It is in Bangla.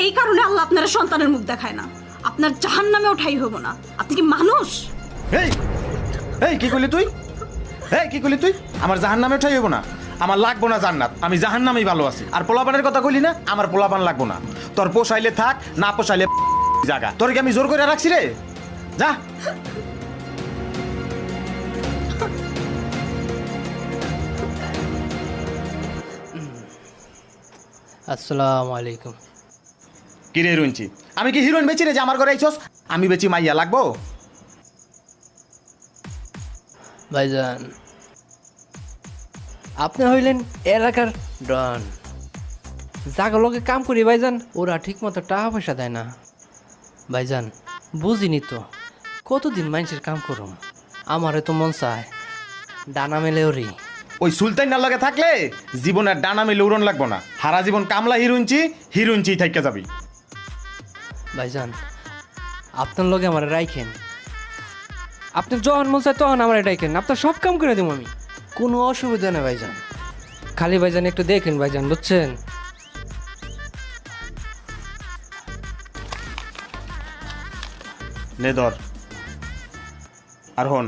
এই কারণে আল্লাহ আপনার সন্তানের মুখ দেখায় না। আপনার জাহান্নামেও ঠাঁই হব না। আপনি কি মানুষ? এই এই কি করলি তুই? কি করলি তুই? আমার জাহান্নামে উঠাই হইব না। আমার লাগবো না জান্নাত, আমি জাহান্নামেই ভালো আছি। আর পোলাপানের কথা কইলি না, আমার পোলাপান লাগবো না। তোর পোষাইলে থাক, না পোষাইলে জাগা। তোর কি আমি জোর করে রাখছি রে? যা। আসসালামু আলাইকুম। কি রে হিরোইনছি? আমি কি হিরোইন বেচি রে যে আমার ঘরে আইছস? আমি বেচি মাইয়া লাগবো? ভাইজান, আপনি হইলেন এলাকার ডন। যাকে লোকে কাম করি ভাইজান, ওরা ঠিক মতো টাকা পয়সা দেয় না। ভাইজান বুঝিনি তো, কতদিন মানুষের কাম করুম। আমারে তো মন চায় ডানা মেলে ওরি। ওই সুলতান লগে থাকলে জীবনের ডানা মিলে উড়ন লাগবো না। হারা জীবন কামলা হিরোইনচি থাইকা যাবি। ভাইজান আপনার লগে আমার রাইখেন, আপনার যখন মন চায় তখন আমার রাইখেন, আপনার সব কাম করে দেবো আমি, কোনো অসুবিধা নেই ভাইজান। খালি ভাইজান একটু দেখেন ভাইজান, বুঝছেন? নে ধর। আর হন,